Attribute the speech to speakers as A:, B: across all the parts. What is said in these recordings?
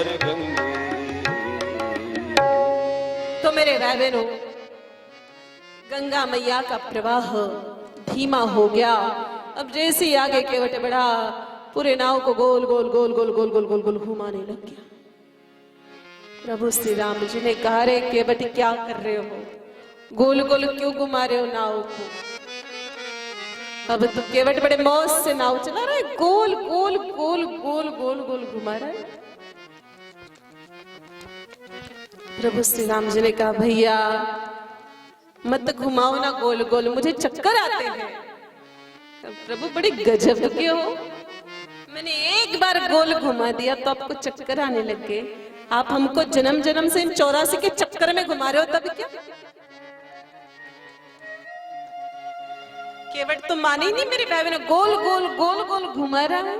A: कर गंगे।
B: तो मेरे भाई बहनों, गंगा मैया का प्रवाह धीमा हो गया। अब जैसे ही आगे केवट बढ़ा, पूरे नाव को गोल गोल गोल गोल गोल गोल गोल गोल घुमाने लग गया। प्रभु श्री राम जी ने कहा, रे केवट क्या कर रहे हो, गोल गोल क्यों घुमा रहे हो नाव को? अब तो केवट बड़े मौज से नाव चला रहा है, गोल गोल गोल गोल गोल गोल घुमा रहा है। प्रभु श्री राम जी ने कहा, भैया मत घुमाओ ना गोल गोल, मुझे चक्कर आते हैं। प्रभु बड़े गजब के हो, मैंने एक बार गोल घुमा दिया तो आपको चक्कर आने लग गए। आप हमको जन्म जन्म से इन 84 के चक्कर में घुमा रहे हो, तब क्या? केवट तो माने नहीं मेरे भाई बहनों, गोल गोल गोल गोल घुमा रहा है।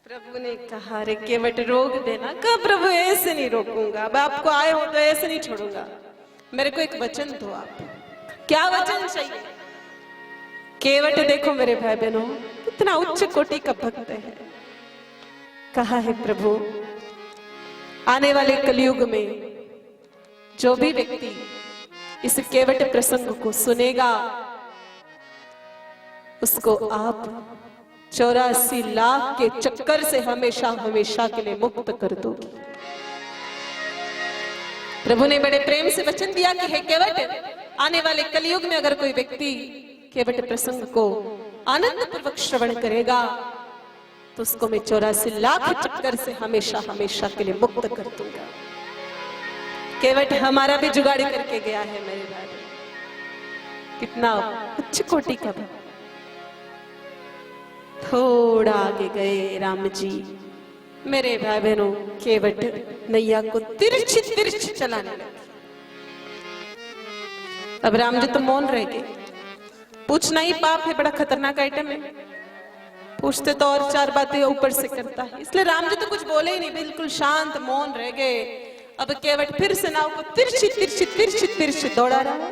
B: प्रभु ने कहा, रे केवट रोक देना। कहा, प्रभु ऐसे नहीं रोकूंगा, अब आपको आए हो तो ऐसे नहीं छोड़ूंगा, मेरे को एक वचन दो। आप क्या वचन चाहिए? केवट देखो मेरे भाई बहनों, इतना उच्च कोटि का भक्त है। कहा है प्रभु, आने वाले कलयुग में जो भी व्यक्ति इस केवट प्रसंग को सुनेगा, उसको आप 84 लाख के चक्कर से हमेशा हमेशा के लिए मुक्त कर दोगे। प्रभु ने बड़े प्रेम से वचन दिया कि हे केवट, आने वाले कलयुग में अगर कोई व्यक्ति केवट प्रसंग को आनंद पूर्वक श्रवण करेगा, तो उसको मैं 84 लाख चक्कर से हमेशा हमेशा के लिए मुक्त कर दूंगा। केवट हमारा भी जुगाड़ी करके गया है मेरे भाई, कितना उच्च कोटि का। थोड़ा आगे गए राम जी, मेरे भाई बहनों, केवट नैया को तिरछ तिरछ चलाने लगे। अब राम जी तो मौन रह गए, पूछना ही पाप है, बड़ा खतरनाक आइटम है, पूछते तो और 4 बातें ऊपर से करता है, इसलिए राम जी तो कुछ बोले ही नहीं, बिल्कुल शांत मौन रह गए। अब केवट फिर से नाव को तिरछी तिरछी तिरछी तिरछी दौड़ा रहा है।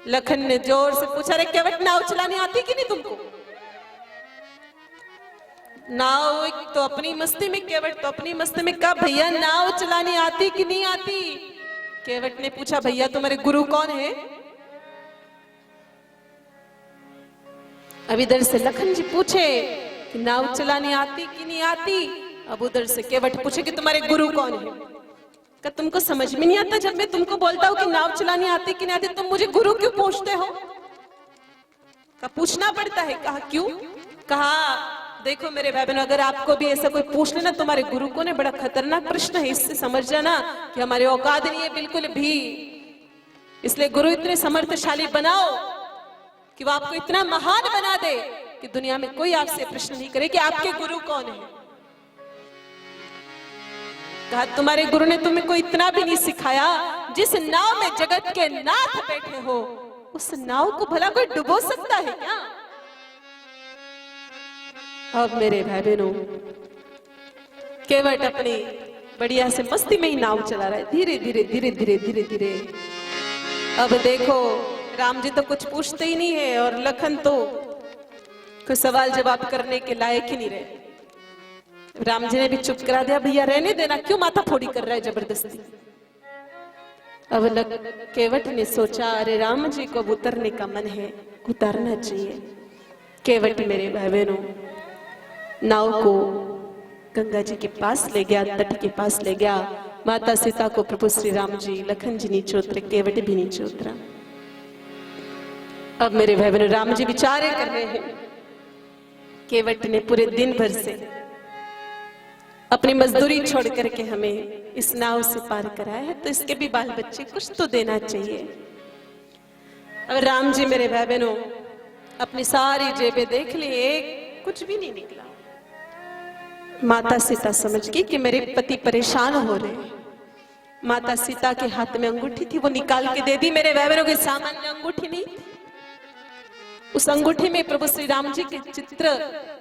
B: लखन ने जोर से पूछा, रे केवट नाव चलानी आती कि नहीं तुमको? नाव तो अपनी मस्ती में, केवट तो अपनी मस्ती में। कहा, भैया नाव चलानी आती कि नहीं आती? केवट ने पूछा, भैया तुम्हारे गुरु कौन है? अब इधर से लखन जी पूछे कि नाव चलानी आती कि नहीं आती। अब उधर से केवट पूछे कि तुम्हारे गुरु कौन है? क्या तुमको समझ में नहीं आता, जब मैं तुमको बोलता हूं कि नाव चलानी आती कि नहीं आती, तुम मुझे गुरु क्यों पूछते हो? का पूछना पड़ता है। कहा, क्यों? कहा, देखो मेरे भाई बहनों, अगर आपको भी ऐसा कोई पूछ लेना तुम्हारे गुरु कौन है, बड़ा खतरनाक प्रश्न है, इससे समझ जाना कि हमारे औकात नहीं है बिल्कुल भी। इसलिए गुरु इतने समर्थशाली बनाओ कि वो आपको इतना महान बना दे कि दुनिया में कोई आपसे प्रश्न नहीं करे कि आपके गुरु कौन है। कहा, तुम्हारे गुरु ने तुम्हें को इतना भी नहीं सिखाया, जिस नाव में जगत के नाथ बैठे हो, उस नाव को भला कोई डुबो सकता है क्या? अब मेरे भाई बहनों, केवट अपनी बढ़िया से मस्ती में ही नाव चला रहा है, धीरे धीरे धीरे धीरे धीरे धीरे। अब देखो राम जी तो कुछ पूछते ही नहीं है, और लखन तो कोई सवाल जवाब करने के लायक ही नहीं रहे। राम जी ने भी चुप करा दिया, भैया रहने देना, क्यों माथा फोड़ी कर रहा है जबरदस्ती। अब केवट ने सोचा, अरे राम जी को उतरने का मन है, उतरना चाहिए। केवट मेरे भाई बहनों नाव को गंगा जी के पास ले गया, तट के पास ले गया। माता सीता को प्रभु श्री राम जी, लखन जी नीचे उतरे, केवट भी नीचे उतरा। अब मेरे भाई बहनों राम जी विचारे कर रहे हैं। केवट ने पूरे दिन भर से अपनी मजदूरी छोड़ करके हमें इस नाव से पार कराया है, तो इसके भी बाल बच्चे कुछ तो देना चाहिए। अब राम जी मेरे भाई बहनों अपनी सारी जेबें देख ली, एक कुछ भी नहीं निकला। माता सीता समझ गई कि मेरे पति परेशान हो रहे हैं। माता सीता के हाथ में अंगूठी थी, वो निकाल के दे दी। मेरे भाई बहनों के सामान्य अंगूठी नहीं थी, उस अंगूठी में प्रभु श्री राम जी के चित्र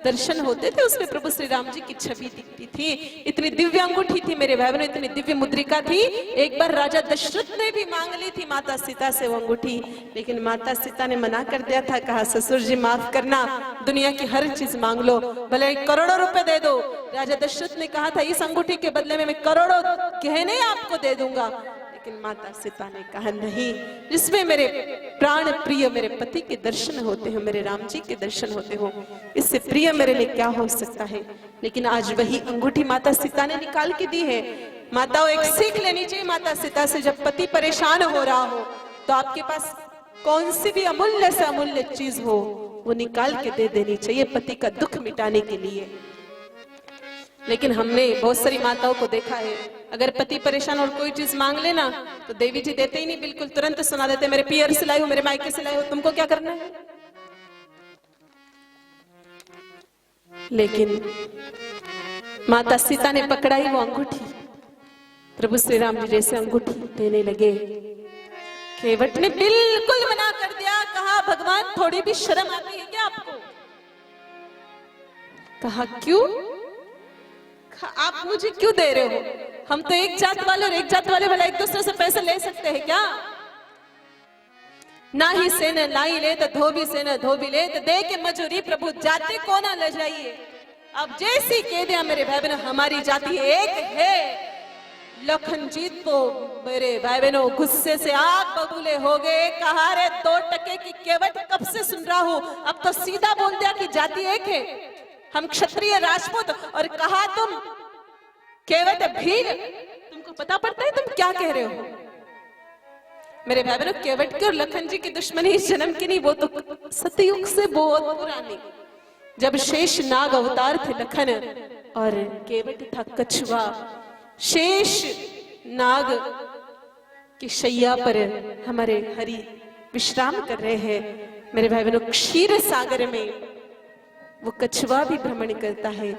B: दर्शन होते थे, उसमें प्रभु श्री राम जी की छवि दिखती थी। इतनी दिव्य अंगूठी थी मेरे भाई बहनों, इतनी दिव्य मुद्रिका थी। एक बार राजा दशरथ ने भी मांग ली थी माता सीता से वो अंगूठी, लेकिन माता सीता ने मना कर दिया था। कहा ससुर जी माफ करना, दुनिया की हर चीज मांग लो, भले करोड़ों रुपए दे दो। राजा दशरथ ने कहा था इस अंगूठी के बदले में मैं करोड़ों गहने आपको दे दूंगा, लेकिन माता सीता ने कहा नहीं, जिसमें मेरे प्राण प्रिय मेरे पति के दर्शन होते हैं, मेरे राम जी के दर्शन होते हो, इससे प्रिय मेरे लिए क्या हो सकता है। लेकिन आज वही अंगूठी माता सीता ने निकाल के दी है। माताओं, एक सीख लेनी चाहिए माता सीता से, जब पति परेशान हो रहा हो तो आपके पास कौन सी भी अमूल्य से अमूल्य चीज हो वो निकाल के दे देनी चाहिए पति का दुख मिटाने के लिए। लेकिन हमने बहुत सारी माताओं को देखा है, अगर पति परेशान और कोई चीज मांग लेना तो देवी जी देते ही नहीं, बिल्कुल तुरंत सुना देते मेरे पियर से लाई हो, मेरे मायके से लाई हो, तुमको क्या करना है। लेकिन माता सीता ने पकड़ाई वो अंगूठी, प्रभु श्री राम जी जैसे अंगूठी देने लगे। केवट ने बिल्कुल मना कर दिया, कहा भगवान थोड़ी भी शर्म आती है क्या आपको। कहा क्यों, आप मुझे क्यों दे रहे हो, हम तो एक जात वाले और एक जात वाले वाला एक दूसरे से पैसे ले सकते हैं क्या। ना ही से न लाई ले तो धोबी से न धोबी ले, तो दे के मजूरी प्रभु जाते को ना ले जाइए। अब जैसी कह दिया मेरे भाई बहनों हमारी जाति एक है। लखन जी तो मेरे भाई बहनों गुस्से से आग बबूले हो गए। कहा रे 2 टके की केवट कब से सुन रहा हूं, अब तो सीधा बोल दिया कि जाति एक है, हम क्षत्रिय राजपूत, और कहा तुम केवट भील, तुमको पता पड़ता है तुम क्या कह रहे हो। मेरे भाई बहनों केवट की और लखन जी की दुश्मनी इस जन्म की नहीं, वो तो सतयुग से बहुत पुरानी, जब शेष नाग अवतार थे लखन और केवट था कछुआ। शेष नाग की शैया पर हमारे हरि विश्राम कर रहे हैं। मेरे भाई बहनों क्षीर सागर में वो कछुआ भी भ्रमण करता है,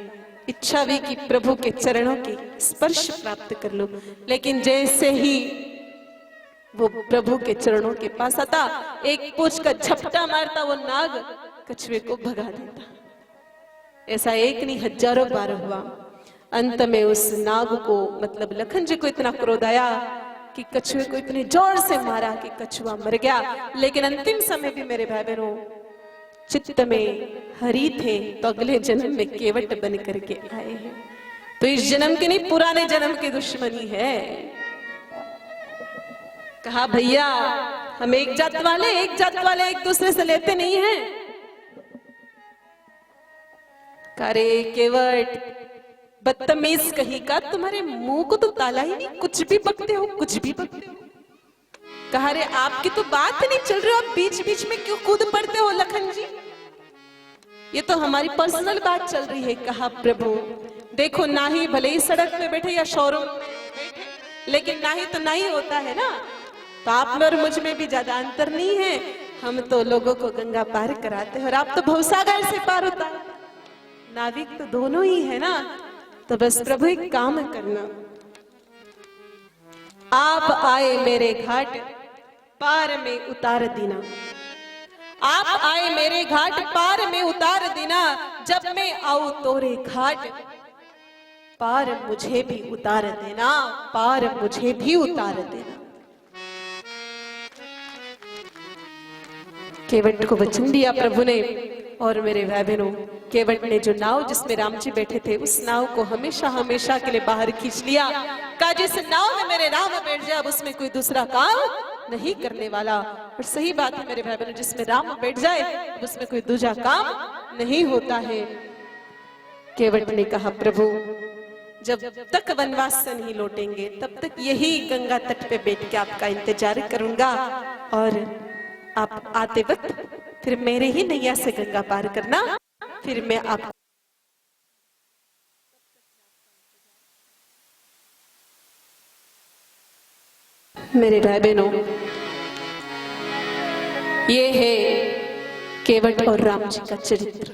B: इच्छा भी कि प्रभु के चरणों की स्पर्श प्राप्त कर लो, लेकिन जैसे ही वो प्रभु के चरणों के पास आता, एक पूंछ का झपटा मारता वो नाग कछुए को भगा देता। ऐसा एक नहीं हजारों बार हुआ। अंत में उस नाग को मतलब लखन जी को इतना क्रोध आया कि कछुए को इतने जोर से मारा कि कछुआ मर गया। लेकिन अंतिम समय भी मेरे भाई बहनों चित्त में हरि थे, तो अगले जन्म में केवट बन करके आए हैं। तो इस जन्म के नहीं पुराने जन्म की दुश्मनी है। कहा भैया हम एक जात वाले एक दूसरे से लेते नहीं हैं। करे केवट बदतमीज कहीं का, तुम्हारे मुंह को तो ताला ही नहीं, कुछ भी बकते हो, कुछ भी बकते हो। कहा रे आपकी तो बात नहीं चल रही, आप बीच बीच में क्यों कूद पड़ते हो लखन जी, ये तो हमारी पर्सनल बात चल रही है। कहा प्रभु देखो, ना ही भले ही सड़क पे बैठे या शोरूम में बैठे, लेकिन ना ही तो ना ही होता है ना। तो आप में और मुझ में भी ज्यादा अंतर नहीं है, हम तो लोगों को गंगा पार कराते हैं और आप तो भवसागर से पार होता है। नाविक तो दोनों ही है ना। तो बस प्रभु एक काम करना, आप आए मेरे घाट पार में उतार देना, आप आए मेरे घाट पार में उतार देना, जब मैं आऊं तोरे घाट पार मुझे भी उतार देना, पार मुझे भी उतार देना। केवट को वचन दिया प्रभु ने, और मेरे भाई बहनों केवट ने जो नाव जिसमें राम जी बैठे थे उस नाव को हमेशा हमेशा के लिए बाहर खींच लिया। कहा जिस नाव में मेरे राम बैठ जाए अब उसमें कोई दूसरा काम नहीं करने वाला। और सही बात है मेरे भाई बहनों, जिसमें राम बैठ जाए अब उसमें कोई दूसरा काम नहीं होता है। केवट ने कहा प्रभु जब तक वनवास से नहीं लौटेंगे तब तक यही गंगा तट पे बैठ के आपका इंतजार करूंगा, और आप आते वक्त फिर मेरे ही नैया से गंगा पार करना, फिर मैं आप मेरे भाई बहनों ये है केवट और राम जी का चरित्र।